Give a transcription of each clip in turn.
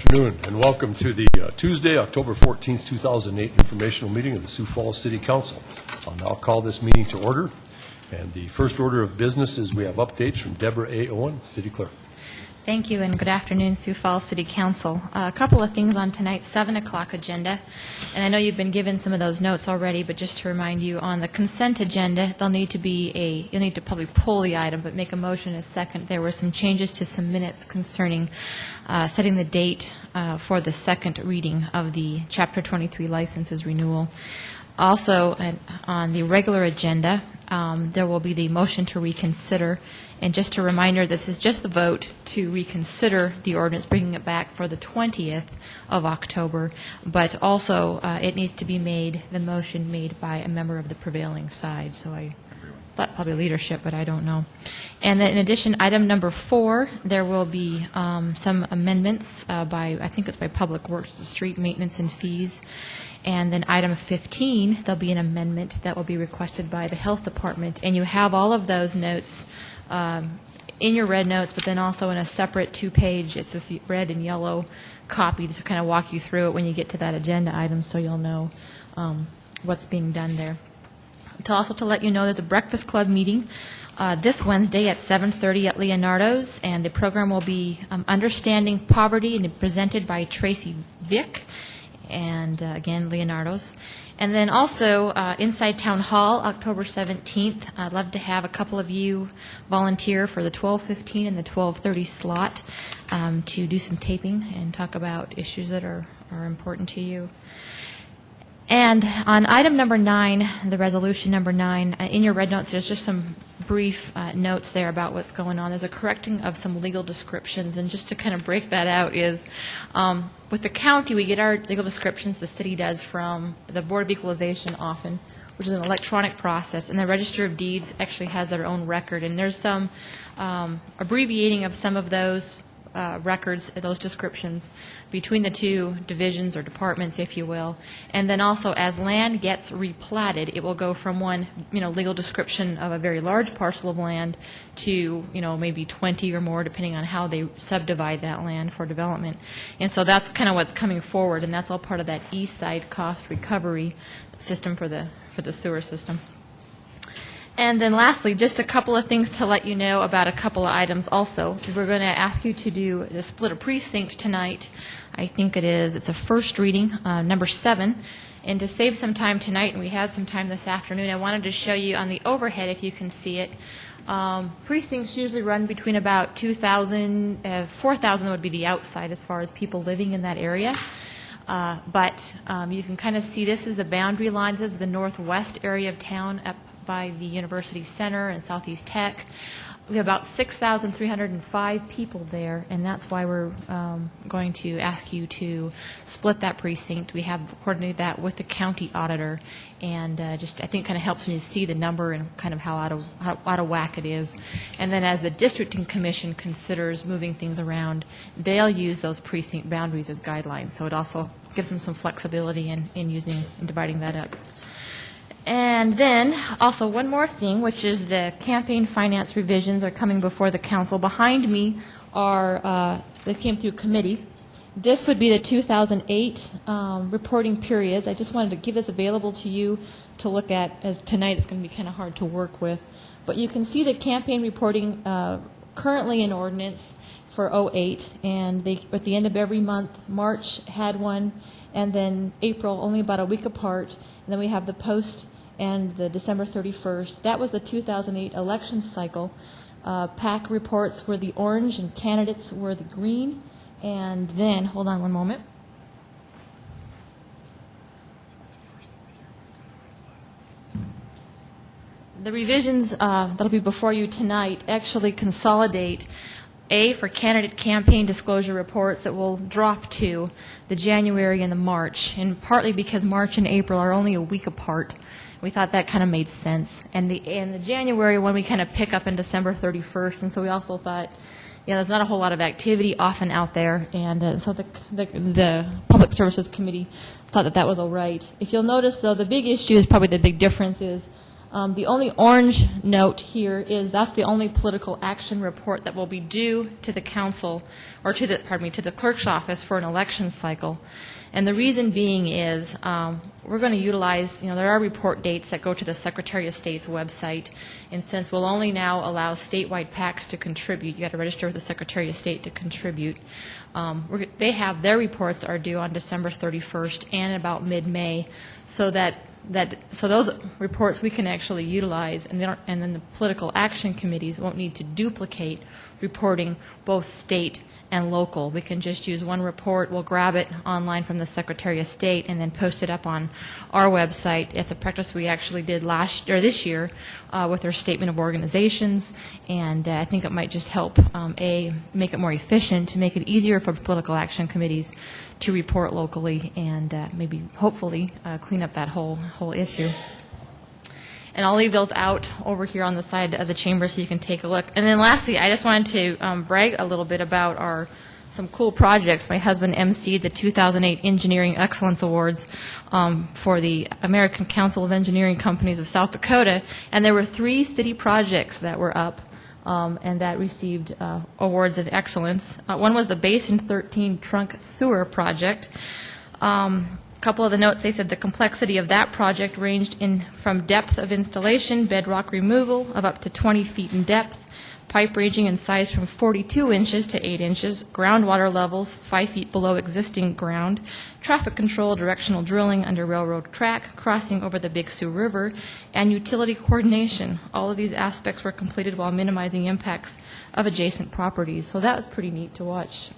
afternoon, and welcome to the Tuesday, October 14th, 2008 informational meeting of the Sioux Falls City Council. I'll now call this meeting to order, and the first order of business is we have updates from Deborah A. Owen, City Clerk. Thank you, and good afternoon, Sioux Falls City Council. A couple of things on tonight's 7 o'clock agenda, and I know you've been given some of those notes already, but just to remind you, on the consent agenda, you'll need to probably pull the item, but make a motion in a second. There were some changes to some minutes concerning setting the date for the second reading of the Chapter 23 licenses renewal. Also, on the regular agenda, there will be the motion to reconsider. And just a reminder, this is just the vote to reconsider the ordinance, bringing it back for the 20th of October. But also, it needs to be made, the motion made by a member of the prevailing side. So I thought probably leadership, but I don't know. And then in addition, item number 4, there will be some amendments I think it's by Public Works, the street maintenance and fees. And then item 15, there'll be an amendment that will be requested by the Health Department. And you have all of those notes in your red notes, but then also in a separate 2-page, it's this red and yellow copy to kind of walk you through it when you get to that agenda item, so you'll know what's being done there. To let you know, there's a Breakfast Club meeting this Wednesday at 7:30 at Leonardo's, and the program will be Understanding Poverty, and presented by Tracy Vick, and again, Leonardo's. And then also inside Town Hall, October 17th, I'd love to have a couple of you volunteer for the 12:15 and the 12:30 slot to do some taping and talk about issues that are important to you. And on item number 9, the resolution number 9, in your red notes, there's just some brief notes there about what's going on. There's a correcting of some legal descriptions, and just to kind of break that out is, with the county, we get our legal descriptions, the city does, from the Board of Equalization often, which is an electronic process, and the Register of Deeds actually has their own record, and there's some abbreviating of some of those records, those descriptions, between the two divisions or departments, if you will. And then also, as land gets replatted, it will go from one, legal description of a very large parcel of land to, maybe 20 or more, depending on how they subdivide that land for development. And so that's kind of what's coming forward, and that's all part of that east side cost recovery system for the sewer system. And then lastly, just a couple of things to let you know about a couple of items also. We're going to ask you to split a precinct tonight. I think it's a first reading, number 7. And to save some time tonight, and we had some time this afternoon, I wanted to show you on the overhead, if you can see it. Precincts usually run between about 2,000, 4,000 would be the outside as far as people living in that area. But you can kind of see this is the boundary line. This is the northwest area of town up by the University Center and Southeast Tech. We have about 6,305 people there, and that's why we're going to ask you to split that precinct. We have coordinated that with the county auditor, and I think kind of helps me to see the number and kind of how out of whack it is. And then as the districting commission considers moving things around, they'll use those precinct boundaries as guidelines. So it also gives them some flexibility in dividing that up. And then also one more thing, which is the campaign finance revisions are coming before the council. Behind me are, they came through committee. This would be the 2008 reporting periods. I just wanted to give this available to you to look at, as tonight it's going to be kind of hard to work with. But you can see the campaign reporting currently in ordinance for 08, and at the end of every month, March had one, and then April, only about a week apart, and then we have the post and the December 31st. That was the 2008 election cycle. PAC reports were the orange and candidates were the green. And then, hold on one moment. The revisions that'll be before you tonight actually consolidate for candidate campaign disclosure reports that will drop to the January and the March, and partly because March and April are only a week apart. We thought that kind of made sense. And the January one we kind of pick up in December 31st, and so we also thought, there's not a whole lot of activity often out there, and so the Public Services Committee thought that was all right. If you'll notice, though, the big issue is probably the big difference is The only orange note here is that's the only political action report that will be due to the council, or to the, pardon me, to the clerk's office for an election cycle. And the reason being is we're going to utilize, there are report dates that go to the Secretary of State's website, and since we'll only now allow statewide PACs to contribute, you got to register with the Secretary of State to contribute. They have, their reports are due on December 31st and about mid-May, so so those reports we can actually utilize, and then the political action committees won't need to duplicate reporting both state and local. We can just use one report. We'll grab it online from the Secretary of State and then post it up on our website. It's a practice we actually did this year with our statement of organizations, and I think it might just help make it more efficient, to make it easier for political action committees to report locally, and maybe hopefully clean up that whole issue. And I'll leave those out over here on the side of the chamber so you can take a look. And then lastly, I just wanted to brag a little bit about some cool projects. My husband emceed the 2008 Engineering Excellence Awards for the American Council of Engineering Companies of South Dakota, and there were 3 city projects that were up and that received awards of excellence. One was the Basin 13 Trunk Sewer Project. A couple of the notes, they said the complexity of that project ranged from depth of installation, bedrock removal of up to 20 feet in depth, pipe ranging in size from 42 inches to 8 inches, groundwater levels 5 feet below existing ground, traffic control, directional drilling under railroad track, crossing over the Big Sioux River, and utility coordination. All of these aspects were completed while minimizing impacts of adjacent properties. So that was pretty neat to watch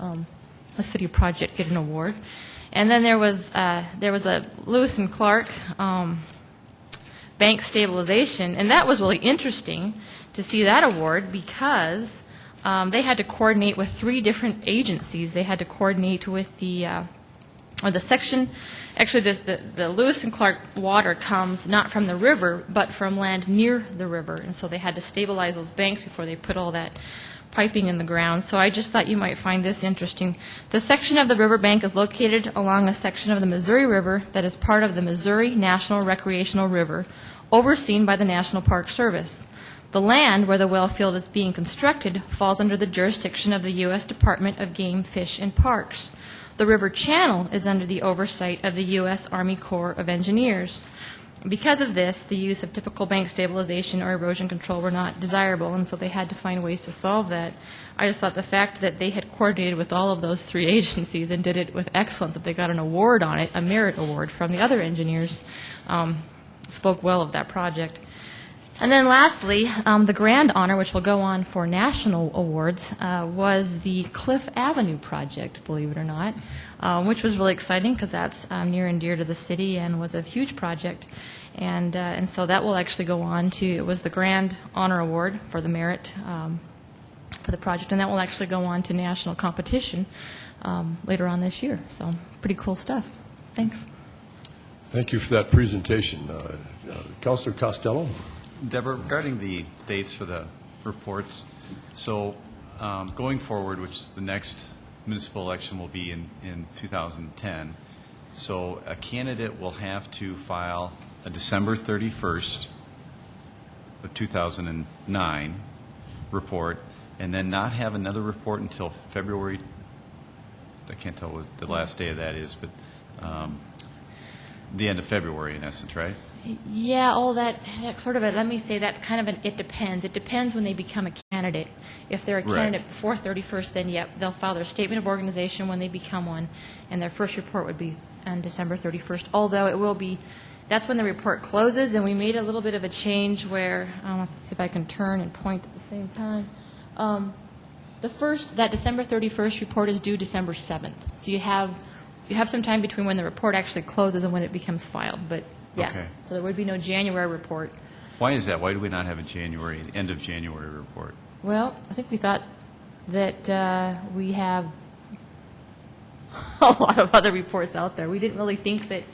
a city project get an award. And then there was a Lewis and Clark bank stabilization, and that was really interesting to see that award because they had to coordinate with 3 different agencies. They had to coordinate with the section. Actually, the Lewis and Clark water comes not from the river, but from land near the river, and so they had to stabilize those banks before they put all that piping in the ground. So I just thought you might find this interesting. The section of the riverbank is located along a section of the Missouri River that is part of the Missouri National Recreational River, overseen by the National Park Service. The land where the well field is being constructed falls under the jurisdiction of the U.S. Department of Game, Fish, and Parks. The river channel is under the oversight of the U.S. Army Corps of Engineers. Because of this, the use of typical bank stabilization or erosion control were not desirable, and so they had to find ways to solve that. I just thought the fact that they had coordinated with all of those 3 agencies and did it with excellence, that they got an award on it, a merit award from the other engineers, spoke well of that project. And then lastly, the grand honor, which will go on for national awards, was the Cliff Avenue project, believe it or not, which was really exciting because that's near and dear to the city and was a huge project. And so that will actually go on to, it was the grand honor award for the merit for the project, and that will actually go on to national competition later on this year. So pretty cool stuff. Thanks. Thank you for that presentation. Councilor Costello? Deborah, regarding the dates for the reports, so going forward, which the next municipal election will be in 2010, so a candidate will have to file a December 31st of 2009 report, and then not have another report until February, I can't tell what the last day of that is, but the end of February in essence, right? Yeah, all that sort of, let me say that's kind of it depends. It depends when they become a candidate. If they're a candidate before 31st, then yep, they'll file their statement of organization when they become one, and their first report would be on December 31st, although it will be, that's when the report closes, and we made a little bit of a change where, let's see if I can turn and point at the same time. That December 31st report is due December 7th, so you have some time between when the report actually closes and when it becomes filed, but yes. Okay. So there would be no January report. Why is that? Why do we not have a end of January report? Well, I think we thought that we have a lot of other reports out there. We didn't really think that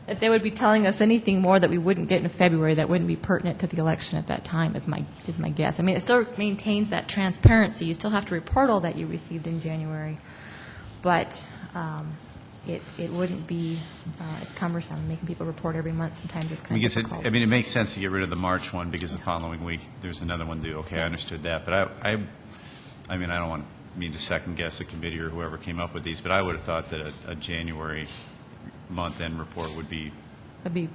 that they would be telling us anything more that we wouldn't get in February that wouldn't be pertinent to the election at that time, is my guess. I mean, it still maintains that transparency. You still have to report all that you received in January. But it wouldn't be as cumbersome, making people report every month. Sometimes it's kind of difficult. I mean, it makes sense to get rid of the March one because the following week there's another one due. Okay, I understood that, but I mean, I don't mean to second guess the committee or whoever came up with these, but I would have thought that a January month-end report would be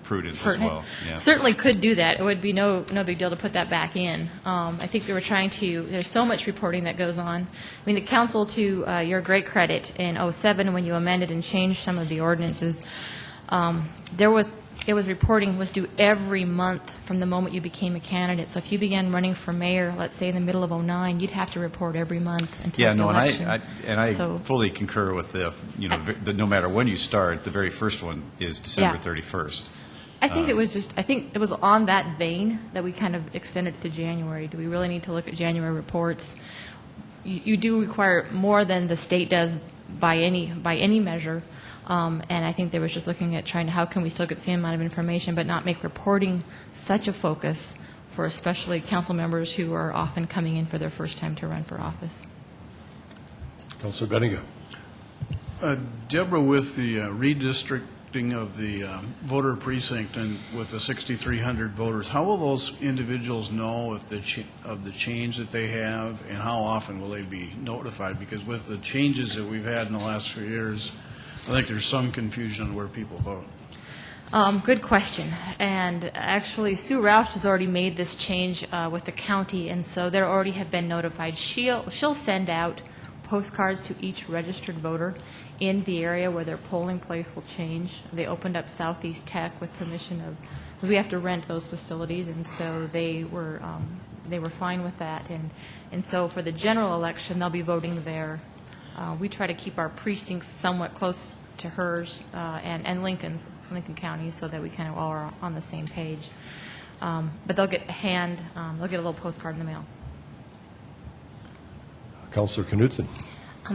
prudent as well. Yeah. Certainly could do that. It would be no big deal to put that back in. I think they were trying to, there's so much reporting that goes on. I mean, the council, to your great credit, in '07, when you amended and changed some of the ordinances, reporting was due every month from the moment you became a candidate. So if you began running for mayor, let's say in the middle of '09, you'd have to report every month until the election. I fully concur with no matter when you start, the very first one is December 31st. I think it was on that vein that we kind of extended it to January. Do we really need to look at January reports? You do require more than the state does by any measure. And I think they were just looking at how can we still get the same amount of information but not make reporting such a focus for especially council members who are often coming in for their first time to run for office. Councilor Benninga. Deborah, with the redistricting of the voter precinct and with the 6,300 voters, how will those individuals know if of the change that they have, and how often will they be notified? Because with the changes that we've had in the last few years, I think there's some confusion on where people vote. Good question. And actually, Sue Roush has already made this change with the county, and so they already have been notified. She'll send out postcards to each registered voter in the area where their polling place will change. They opened up Southeast Tech with permission of, we have to rent those facilities, and so they were fine with that. And so for the general election, they'll be voting there. We try to keep our precincts somewhat close to hers and Lincoln County, so that we kind of all are on the same page. But they'll get they'll get a little postcard in the mail. Councilor Knudsen.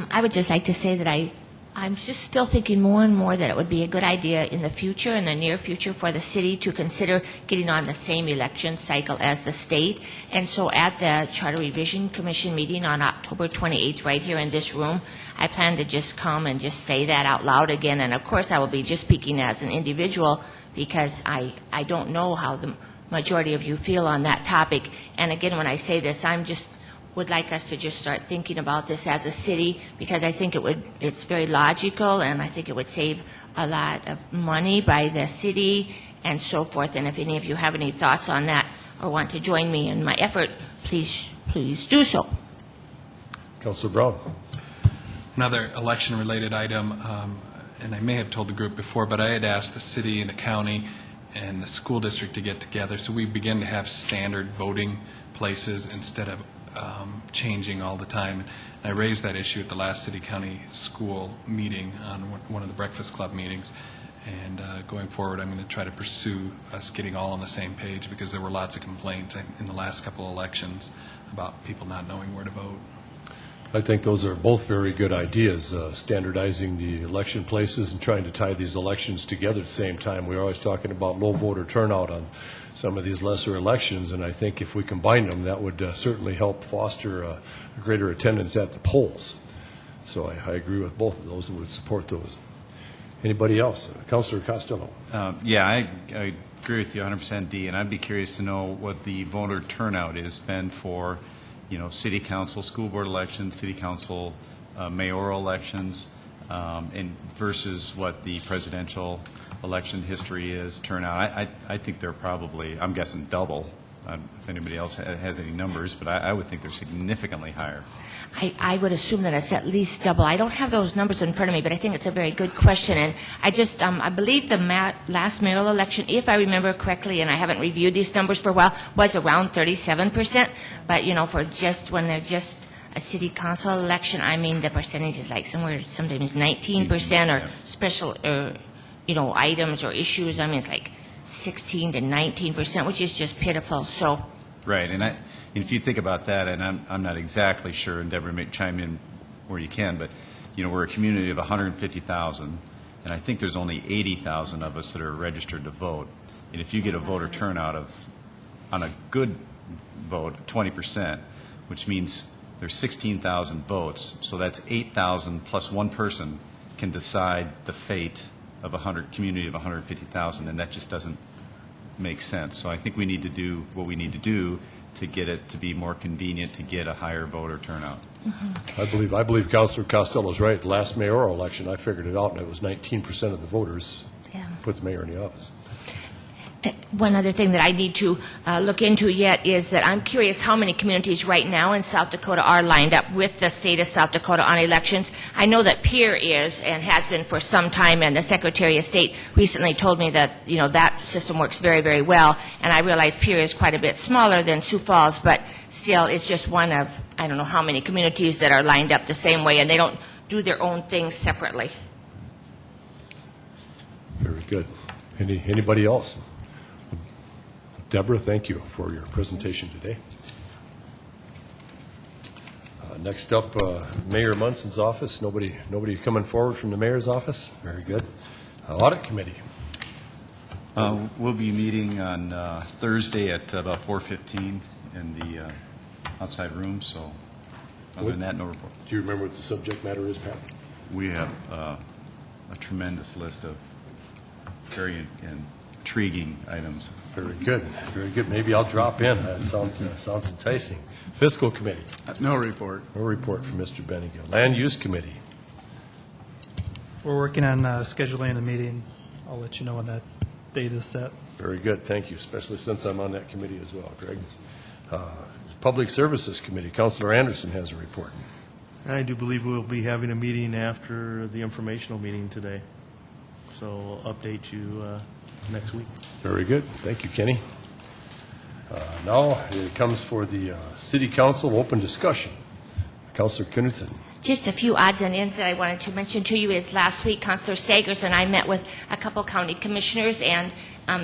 I would just like to say that I'm just still thinking more and more that it would be a good idea in the future, in the near future, for the city to consider getting on the same election cycle as the state. And so at the Charter Revision Commission meeting on October 28th, right here in this room, I plan to just come and just say that out loud again. And of course, I will be just speaking as an individual because I don't know how the majority of you feel on that topic. And again, when I say this, would like us to just start thinking about this as a city, because I think it's very logical, and I think it would save a lot of money by the city and so forth. And if any of you have any thoughts on that or want to join me in my effort, please do so. Councilor Brown. Another election-related item, and I may have told the group before, but I had asked the city and the county and the school district to get together so we begin to have standard voting places instead of changing all the time. And I raised that issue at the last city-county school meeting on one of the Breakfast Club meetings. And going forward, I'm going to try to pursue us getting all on the same page, because there were lots of complaints in the last couple of elections about people not knowing where to vote. I think those are both very good ideas, standardizing the election places and trying to tie these elections together at the same time. We're always talking about low voter turnout on some of these lesser elections, and I think if we combine them, that would certainly help foster a greater attendance at the polls. So I agree with both of those and would support those. Anybody else? Councilor Costello. Yeah, I agree with you 100%, D, and I'd be curious to know what the voter turnout has been for, city council, school board elections, city council, mayoral elections, and versus what the presidential election history is turnout. I think they're probably, I'm guessing, double. If anybody else has any numbers, but I would think they're significantly higher. I would assume that it's at least double. I don't have those numbers in front of me, but I think it's a very good question. And I just, I believe the last mayoral election, if I remember correctly, and I haven't reviewed these numbers for a while, was around 37%. But, for just when they're just a city council election, I mean, the percentage is like sometimes 19% or special, items or issues. I mean, it's like 16 to 19%, which is just pitiful. So. Right, and if you think about that, and I'm not exactly sure, and Deborah may chime in where you can, but we're a community of 150,000, and I think there's only 80,000 of us that are registered to vote. And if you get a voter turnout on a good vote, 20%, which means there's 16,000 votes, so that's 8,000 plus one person can decide the fate of a community of 150,000, and that just doesn't make sense. So I think we need to do what we need to do to get it to be more convenient to get a higher voter turnout. I believe Councilor Costello's right. The last mayoral election, I figured it out, and it was 19% of the voters put the mayor in the office. One other thing that I need to look into yet is that I'm curious how many communities right now in South Dakota are lined up with the state of South Dakota on elections. I know that Pierre is and has been for some time, and the Secretary of State recently told me that, you know, that system works very, very well. And I realize Pierre is quite a bit smaller than Sioux Falls, but still it's just one of, I don't know how many communities that are lined up the same way, and they don't do their own things separately. Very good. Anybody else? Deborah, thank you for your presentation today. Next up, Mayor Munson's office. Nobody coming forward from the mayor's office? Very good. Audit Committee. We'll be meeting on Thursday at about 4:15 in the outside room, so other than that, no report. Do you remember what the subject matter is, Pat? We have a tremendous list of very intriguing items. Very good. Very good. Maybe I'll drop in. That sounds enticing. Fiscal Committee. No report. No report from Mr. Bennigan. Land Use Committee. We're working on scheduling a meeting. I'll let you know when that date is set. Very good. Thank you, especially since I'm on that committee as well, Greg. Public Services Committee. Councilor Anderson has a report. I do believe we'll be having a meeting after the informational meeting today. So I'll update you next week. Very good. Thank you, Kenny. Now it comes for the City Council open discussion. Councilor Knudsen. Just a few odds and ends that I wanted to mention to you is last week, Councilor Staggers and I met with a couple county commissioners and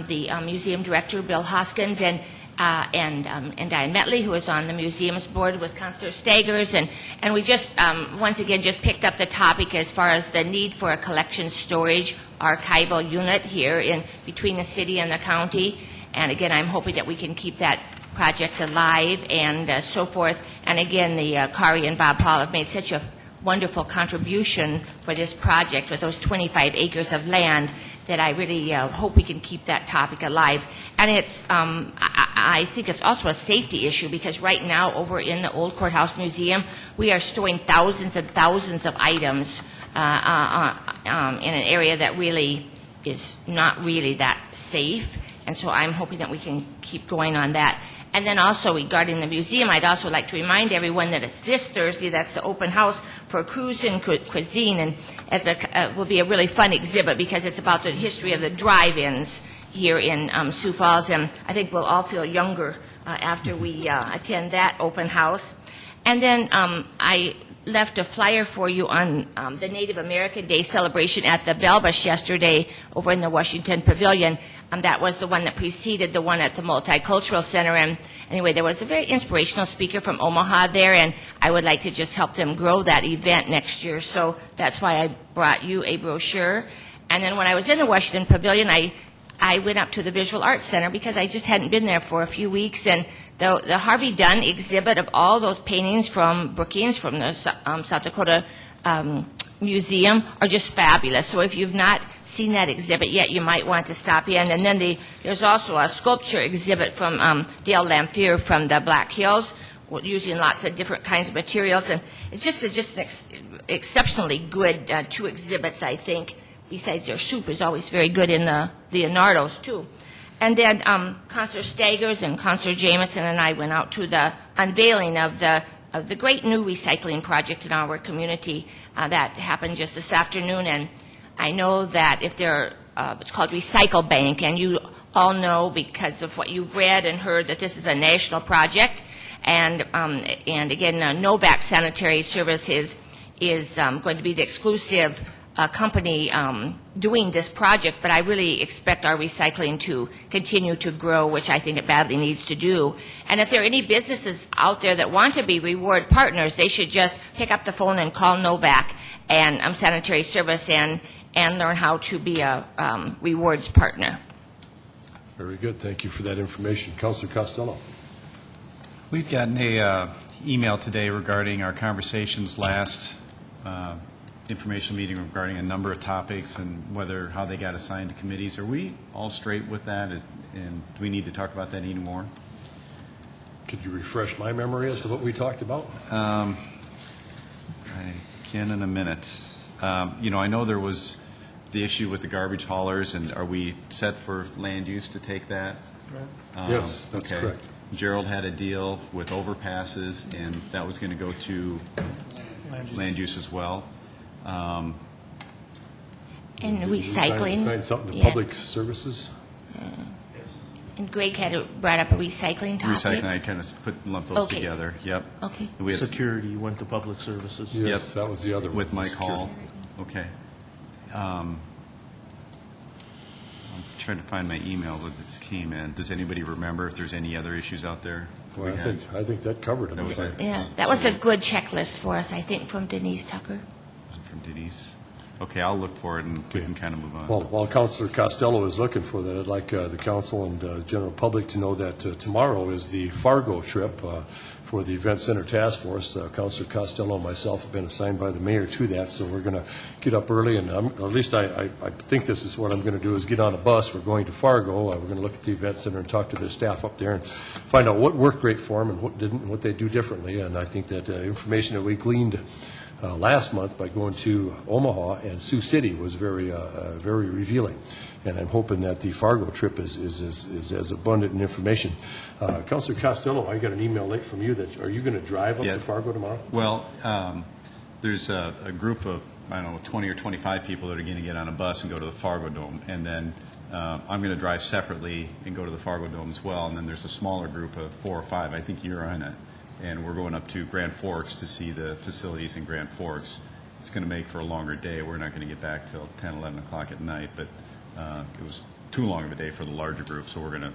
the museum director, Bill Hoskins, and Diane Metley, who is on the museum's board with Councilor Staggers, and we just once again just picked up the topic as far as the need for a collection storage archival unit here in between the city and the county. And again, I'm hoping that we can keep that project alive and so forth. And again, the Kari and Bob Paul have made such a wonderful contribution for this project with those 25 acres of land that I really hope we can keep that topic alive. And it's, I think it's also a safety issue because right now over in the Old Courthouse Museum, we are storing thousands and thousands of items in an area that really is not really that safe. And so I'm hoping that we can keep going on that. And then also regarding the museum, I'd also like to remind everyone that it's this Thursday, that's the open house for cruise and cuisine, and it will be a really fun exhibit because it's about the history of the drive-ins here in Sioux Falls, and I think we'll all feel younger after we attend that open house. And then I left a flyer for you on the Native American Day celebration at the Belbush yesterday over in the Washington Pavilion. That was the one that preceded the one at the Multicultural Center. And anyway, there was a very inspirational speaker from Omaha there, and I would like to just help them grow that event next year. So that's why I brought you a brochure. And then when I was in the Washington Pavilion, I went up to the Visual Arts Center because I just hadn't been there for a few weeks. And the Harvey Dunn exhibit of all those paintings from Brookings, from the South Dakota Museum, are just fabulous. So if you've not seen that exhibit yet, you might want to stop in. And then there's also a sculpture exhibit from Dale Lamphere from the Black Hills, using lots of different kinds of materials. And it's just an exceptionally good two exhibits, I think. Besides, their soup is always very good in the Leonardo's, too. And then Councilor Staggers and Councilor Jameson and I went out to the unveiling of the great new recycling project in our community that happened just this afternoon. And I know that if it's called Recycle Bank, and you all know because of what you've read and heard that this is a national project. And again, Novak Sanitary Service is going to be the exclusive company doing this project, but I really expect our recycling to continue to grow, which I think it badly needs to do. And if there are any businesses out there that want to be reward partners, they should just pick up the phone and call Novak and Sanitary Service and learn how to be a rewards partner. Very good. Thank you for that information. Councilor Costello. We've gotten a email today regarding our conversations last informational meeting regarding a number of topics and how they got assigned to committees. Are we all straight with that? And do we need to talk about that anymore? Could you refresh my memory as to what we talked about? I can in a minute. I know there was the issue with the garbage haulers, and are we set for land use to take that? Yes, that's okay. correct. Gerald had a deal with overpasses, and that was going to go to land use as well. And You recycling. signed something to Yeah. public services? And Greg had brought up a recycling topic. Recycling, I kind of lumped those Okay. together. Yep. Okay. We had Security went to public services. Yes, that was the other one. with Mike Security. Hall. Okay. I'm trying to find my email that this came in. Does anybody remember if there's any other issues out there? Well, I think that covered it. That was it. Yeah, that was a good checklist for us, I think, from Denise Tucker. From Denise. Okay, I'll look for it, and we can kind of move on. Well, while Councilor Costello is looking for that, I'd like the council and general public to know that tomorrow is the Fargo trip for the Event Center Task Force. Councilor Costello and myself have been assigned by the mayor to that, so we're going to get up early, and at least I think this is what I'm going to do, is get on a bus. We're going to Fargo. We're going to look at the Event Center and talk to their staff up there and find out what worked great for them and what didn't, and what they do differently. And I think that information that we gleaned last month by going to Omaha and Sioux City was very revealing. And I'm hoping that the Fargo trip is as abundant in information. Councilor Costello, I got an email late from you that, are you going to drive up Yeah. to Fargo tomorrow? Well, there's a group of, 20 or 25 people that are going to get on a bus and go to the Fargo Dome. And then I'm going to drive separately and go to the Fargo Dome as well. And then there's a smaller group of 4 or 5. I think you're on it. And we're going up to Grand Forks to see the facilities in Grand Forks. It's going to make for a longer day. We're not going to get back till 10, 11 o'clock at night, but it was too long of a day for the larger group, so we're going to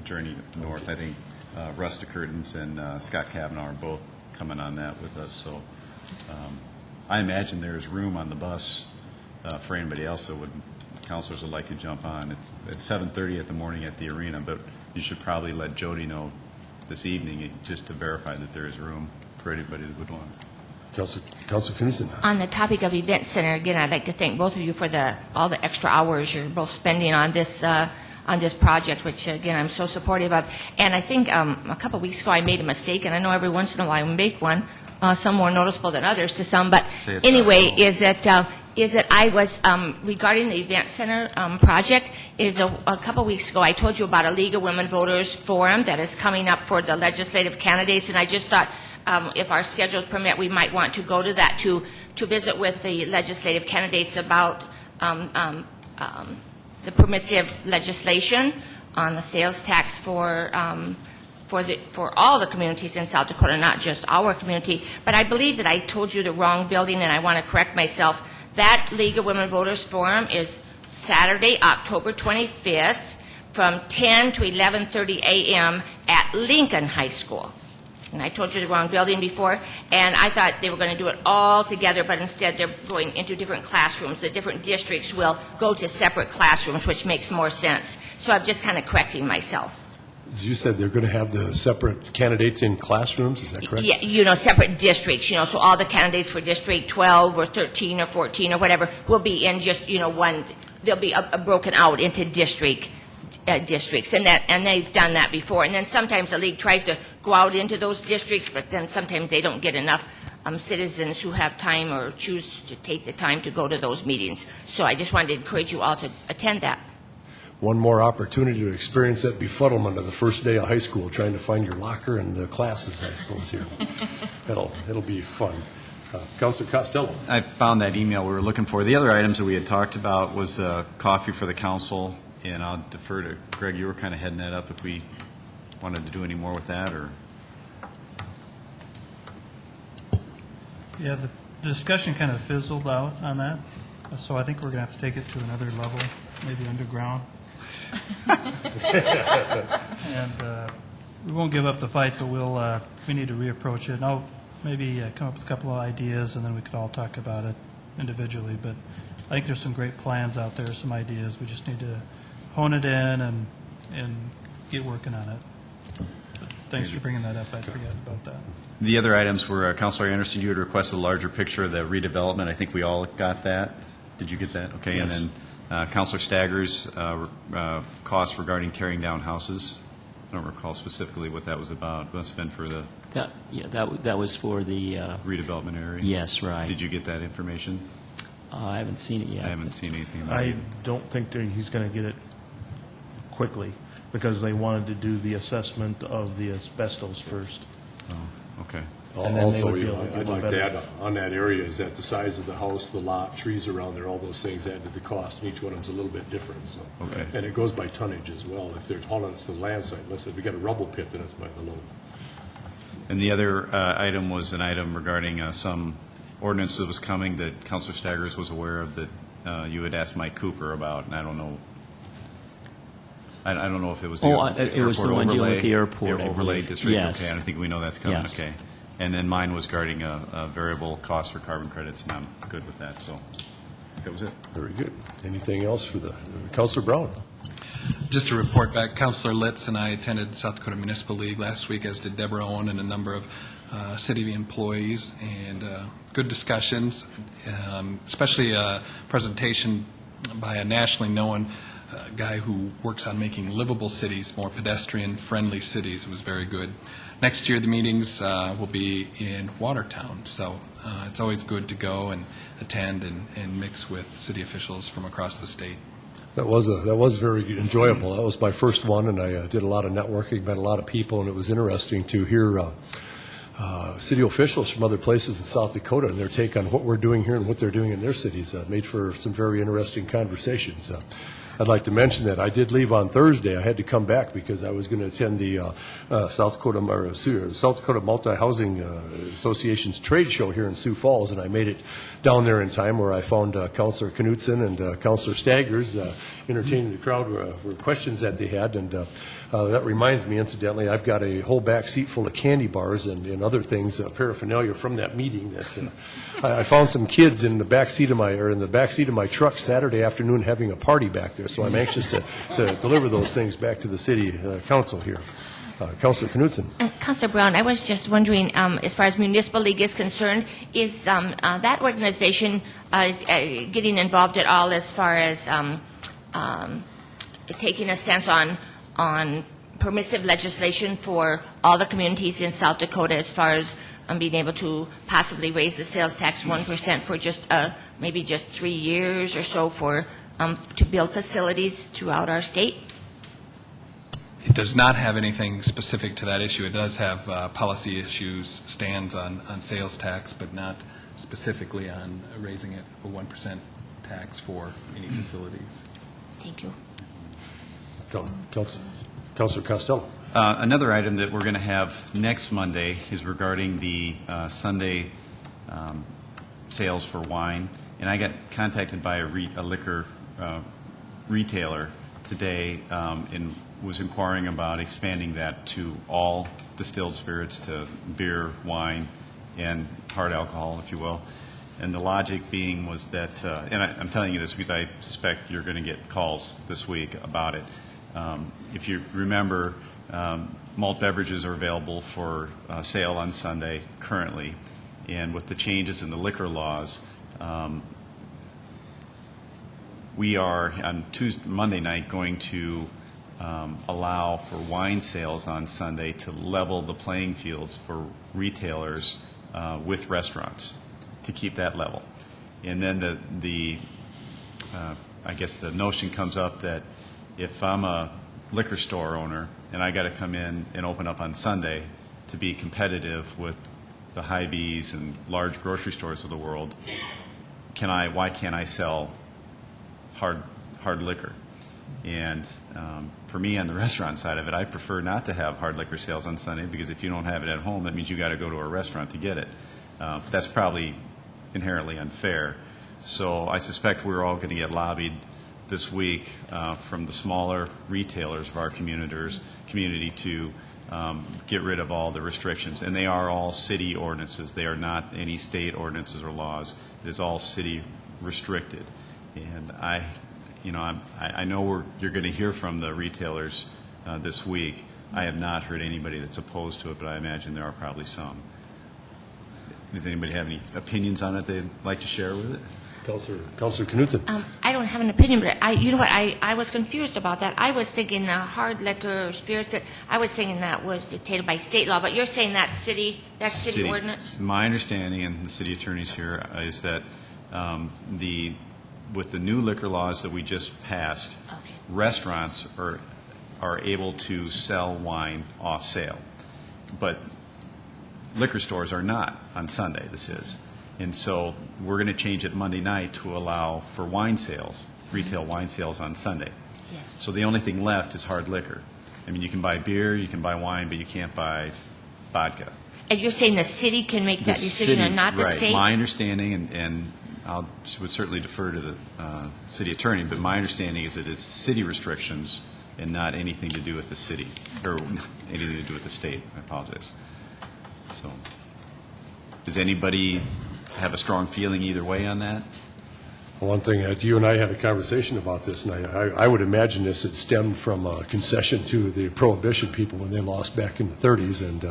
journey north. I think Russ DeCurtins and Scott Kavanaugh are both coming on that with us, so I imagine there's room on the bus for anybody else that councilors would like to jump on. It's 7:30 at the morning at the arena, but you should probably let Jody know this evening just to verify that there is room for anybody that would want. Councilor Knudsen. On the topic of Event Center, again, I'd like to thank both of you for all the extra hours you're both spending on this project, which, again, I'm so supportive of. And I think a couple weeks ago I made a mistake, and I know every once in a while I make one, some more noticeable than others to some. But anyway, is that I was, regarding the Event Center project, a couple weeks ago I told you about a League of Women Voters Forum that is coming up for the legislative candidates, and I just thought if our schedules permit, we might want to go to that to visit with the legislative candidates about the permissive legislation on the sales tax for all the communities in South Dakota, not just our community. But I believe that I told you the wrong building, and I want to correct myself. That League of Women Voters Forum is Saturday, October 25th, from 10 to 11:30 a.m. at Lincoln High School. And I told you the wrong building before, and I thought they were going to do it all together, but instead they're going into different classrooms. The different districts will go to separate classrooms, which makes more sense. So I'm just kind of correcting myself. You said they're going to have the separate candidates in classrooms, is that correct? Yeah, separate districts, so all the candidates for District 12 or 13 or 14 or whatever will be in just, one, they'll be broken out into districts, and they've done that before. And then sometimes the league tries to go out into those districts, but then sometimes they don't get enough citizens who have time or choose to take the time to go to those meetings. So I just wanted to encourage you all to attend that. One more opportunity to experience that befuddlement of the first day of high school, trying to find your locker and the classes, I suppose, here. It'll be fun. Councilor Costello. I found that email we were looking for. The other items that we had talked about was coffee for the council, and I'll defer to Greg. You were kind of heading that up if we wanted to do any more with that, or? Yeah, the discussion kind of fizzled out on that, so I think we're going to have to take it to another level, maybe underground. And we won't give up the fight, but we need to reapproach it. And I'll maybe come up with a couple of ideas, and then we could all talk about it individually. But I think there's some great plans out there, some ideas. We just need to hone it in and get working on it. But Thanks for bringing that up. I forgot about that. The other items were, Councilor Anderson, you had requested a larger picture of the redevelopment. I think we all got that. Did you get that? Okay. Yes. And then Councilor Staggers, costs regarding tearing down houses. I don't recall specifically what that was about. Must have been for the That was for the, redevelopment area. yes, right. Did you get that information? I haven't seen it yet. I haven't seen anything about I it. don't think he's going to get it quickly, because they wanted to do the assessment of the asbestos first. Oh, okay. And then they Also, would be you able know, to give I'd a like better- to add on that area is that the size of the house, the lot, trees around there, all those things add to the cost, and each one of them's a little bit different, so. Okay. And it goes by tonnage as well. If they're hauling it to the land site, let's say we got a rubble pit, then it's by the load. And the other item was an item regarding some ordinance that was coming that Councilor Staggers was aware of that you had asked Mike Cooper about, and I don't know. I don't know if it was the it was the one dealing with the airport, I overlay believe. district. Yes. Okay, I think we know that's coming. Yes. Okay, and then mine was regarding a variable cost for carbon credits, and I'm good with that. So that was it. Very good. Anything else for the, Councilor Brown? Just to report back, Councilor Litz and I attended South Dakota Municipal League last week, as did Deborah Owen and a number of city employees, and good discussions, especially a presentation by a nationally known guy who works on making livable cities more pedestrian-friendly cities. It was very good. Next year, the meetings will be in Watertown, so it's always good to go and attend and mix with city officials from across the state. That was very enjoyable. That was my first one, and I did a lot of networking, met a lot of people, and it was interesting to hear city officials from other places in South Dakota and their take on what we're doing here and what they're doing in their cities. Made for some very interesting conversations. I'd like to mention that I did leave on Thursday. I had to come back because I was going to attend the South Dakota Multi-Housing Association's trade show here in Sioux Falls, and I made it down there in time, where I found Councilor Knutson and Councilor Staggers entertaining the crowd for questions that they had. And that reminds me, incidentally, I've got a whole back seat full of candy bars and other things, paraphernalia from that meeting. That I found some kids in the back seat of my truck Saturday afternoon having a party back there. So I'm anxious to deliver those things back to the city council here. Councilor Knutson. Councilor Brown, I was just wondering, as far as Municipal League is concerned, is that organization getting involved at all as far as taking a stance on permissive legislation for all the communities in South Dakota, as far as being able to possibly raise the sales tax 1% for just maybe just 3 years or so for to build facilities throughout our state? It does not have anything specific to that issue. It does have policy issues, stands on sales tax, but not specifically on raising it a 1% tax for any facilities. Thank you. Councilor Costello. Another item that we're going to have next Monday is regarding the Sunday sales for wine. And I got contacted by a liquor retailer today and was inquiring about expanding that to all distilled spirits, to beer, wine, and hard alcohol, if you will. And the logic being was that, and I'm telling you this because I suspect you're going to get calls this week about it. If you remember, malt beverages are available for sale on Sunday currently, and with the changes in the liquor laws, we are on Monday night going to allow for wine sales on Sunday to level the playing fields for retailers with restaurants, to keep that level. And then I guess the notion comes up that if I'm a liquor store owner and I got to come in and open up on Sunday to be competitive with the Hy-Vees and large grocery stores of the world, why can't I sell hard liquor? And for me, on the restaurant side of it, I prefer not to have hard liquor sales on Sunday, because if you don't have it at home, that means you got to go to a restaurant to get it. That's probably inherently unfair. So I suspect we're all going to get lobbied this week from the smaller retailers of our community to get rid of all the restrictions. And they are all city ordinances. They are not any state ordinances or laws. It is all city restricted. And I know you're going to hear from the retailers this week, I have not heard anybody that's opposed to it, but I imagine there are probably some. Does anybody have any opinions on it they'd like to share with it? Councilor Knudsen. I don't have an opinion, but you know what, I was confused about that. I was thinking hard liquor or spirits, I was thinking that was dictated by state law, but you're saying that's city ordinance? My understanding, and the city attorneys here, is that with the new liquor laws that we just passed, Okay. restaurants are able to sell wine off sale, but liquor stores are not on Sunday, this is. And so we're going to change it Monday night to allow for wine sales, retail wine sales on Sunday. Yeah. So the only thing left is hard liquor. I mean, you can buy beer, you can buy wine, but you can't buy vodka. And you're saying the city can make that decision and not the right. state? My understanding, and I would certainly defer to the city attorney, but my understanding is that it's city restrictions and not anything to do with the city, or anything to do with the state. I apologize. So, does anybody have a strong feeling either way on that? One thing, you and I had a conversation about this, and I would imagine this had stemmed from a concession to the Prohibition people when they lost back in the 30s, and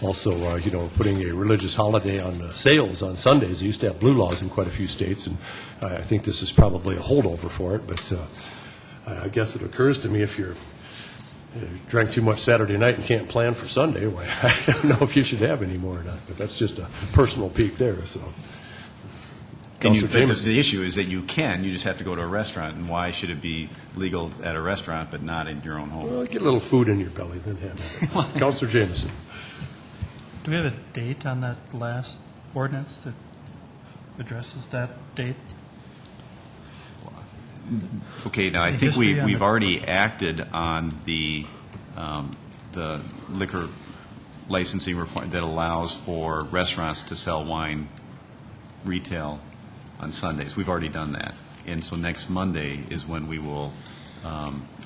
also, putting a religious holiday on sales on Sundays. They used to have blue laws in quite a few states, and I think this is probably a holdover for it, but I guess it occurs to me if you drank too much Saturday night and can't plan for Sunday, well, I don't know if you should have any more or not, but that's just a personal peek there, so. The issue is that you just have to go to a restaurant, and why should it be legal at a restaurant but not in your own home? Well, get a little food in your belly, then have it. Councilor Jameson. Do we have a date on that last ordinance that addresses that date? Okay, now I The think history on we've the- already acted on the liquor licensing requirement that allows for restaurants to sell wine retail on Sundays. We've already done that. And so next Monday is when we will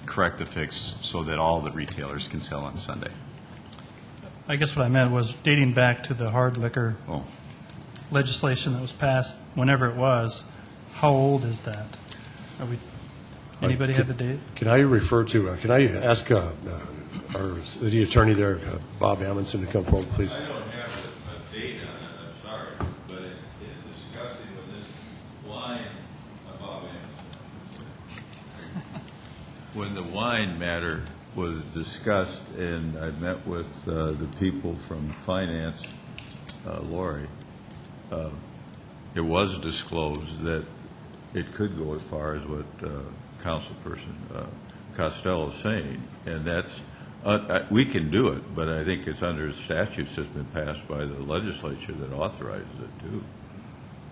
correct the fix so that all the retailers can sell on Sunday. I guess what I meant was dating back to the hard liquor Oh, legislation that was passed, whenever it was, how old is that? Anybody have a date? Can I ask our city attorney there, Bob Amundson, to come forward, please? I don't have a date on it, I'm sorry, but in discussing with this wine about when the wine matter was discussed, and I met with the people from finance, Lori, it was disclosed that it could go as far as what Councilperson Costello is saying, and that's we can do it, but I think it's under statutes that's been passed by the legislature that authorizes it too.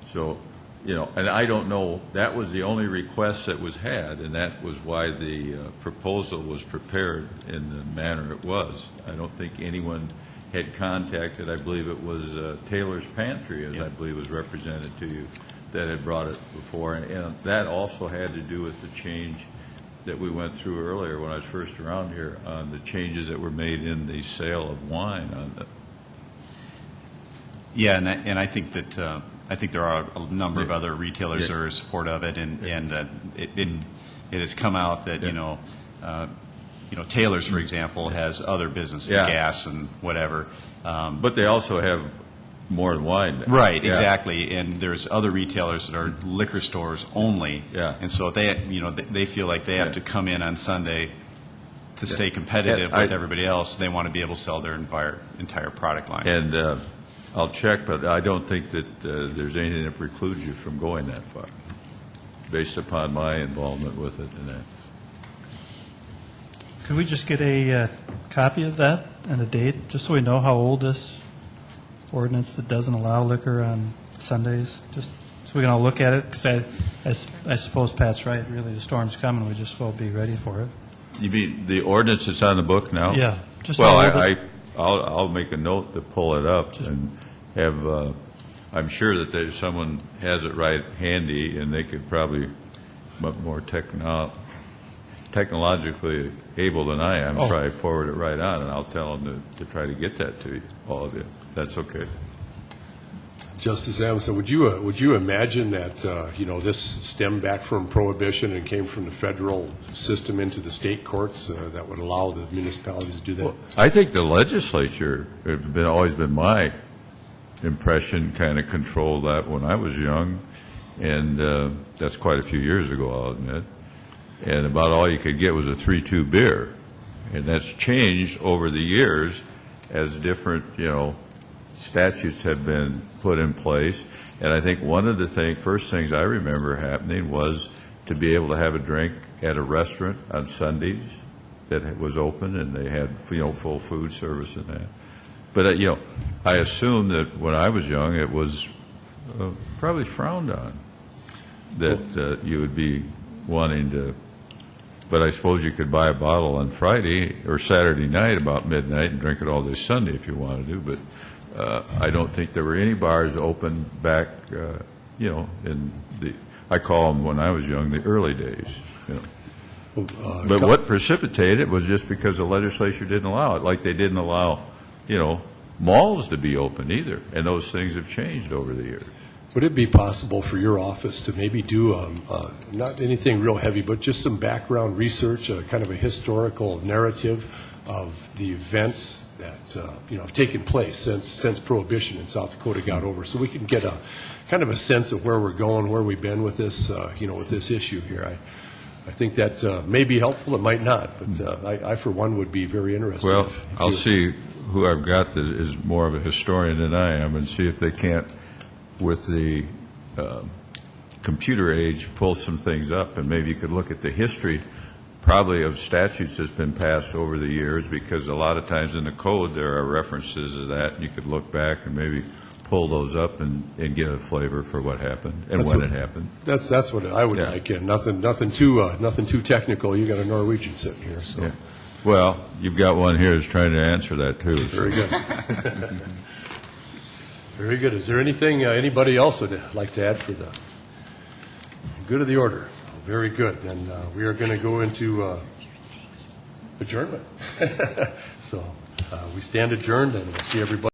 So, and I don't know, that was the only request that was had, and that was why the proposal was prepared in the manner it was. I don't think anyone had contacted, I believe it was Taylor's Pantry, as I believe was represented to you, that had brought it before, and that also had to do with the change that we went through earlier when I was first around here on the changes that were made in the sale of wine. yeah, and I think that I think there are a number of other retailers that are in support of it, and it has come out that Taylor's, for example, has other businesses, gas and whatever. But they also have more than wine. Right, exactly. And there's other retailers that are liquor stores only. Yeah. And so they feel like they have to come in on Sunday to stay competitive with everybody else. They want to be able to sell their entire product line. And I'll check, but I don't think that there's anything that precludes you from going that far, based upon my involvement with it and that. Could we just get a copy of that and a date, just so we know how old this ordinance that doesn't allow liquor on Sundays, just so we can all look at it? Because I suppose Pat's right, really, the storm's coming, we just will be ready for it. You mean the ordinance that's on the book now? Yeah. Just Well, how old I'll make a note to pull it up and have, I'm sure that there's someone has it right handy, and they could probably, much more technologically able than I am, probably forward it right on, and I'll tell them to try to get that to you, all of you. That's okay. Justice Amundsen, would you imagine that, this stemmed back from Prohibition and came from the federal system into the state courts that would allow the municipalities to do that? Well, I think the legislature, always been my impression, kind of controlled that when I was young, and that's quite a few years ago, I'll admit. And about all you could get was a 3-2 beer. And that's changed over the years as different, statutes have been put in place. And I think one of the first things I remember happening was to be able to have a drink at a restaurant on Sundays that was open, and they had, full food service and that. But, I assume that when I was young, it was probably frowned on, that you would be wanting to. But I suppose you could buy a bottle on Friday or Saturday night about midnight and drink it all day Sunday if you wanted to. But I don't think there were any bars open back, I call them, when I was young, the early days. But what precipitated it was just because the legislature didn't allow it, like they didn't allow, malls to be open either. And those things have changed over the years. Would it be possible for your office to maybe do, not anything real heavy, but just some background research, kind of a historical narrative of the events that, have taken place since Prohibition in South Dakota got over, so we can get a kind of a sense of where we're going, where we've been with this, with this issue here. I think that may be helpful. It might not, but I, for one, would be very interested. Well, I'll see who I've got that is more of a historian than I am, and see if they can't, with the computer age, pull some things up, and maybe you could look at the history probably of statutes that's been passed over the years, because a lot of times in the code there are references to that, and you could look back and maybe pull those up and get a flavor for what happened and when it happened. That's what I would like, and nothing too technical. You got a Norwegian sitting here, so. Yeah. Well, you've got one here that's trying to answer that too. Very good. Very good. Is there anything anybody else would like to add for the good of the order? Very good. Then we are going to go into adjournment. So we stand adjourned, and we'll see everybody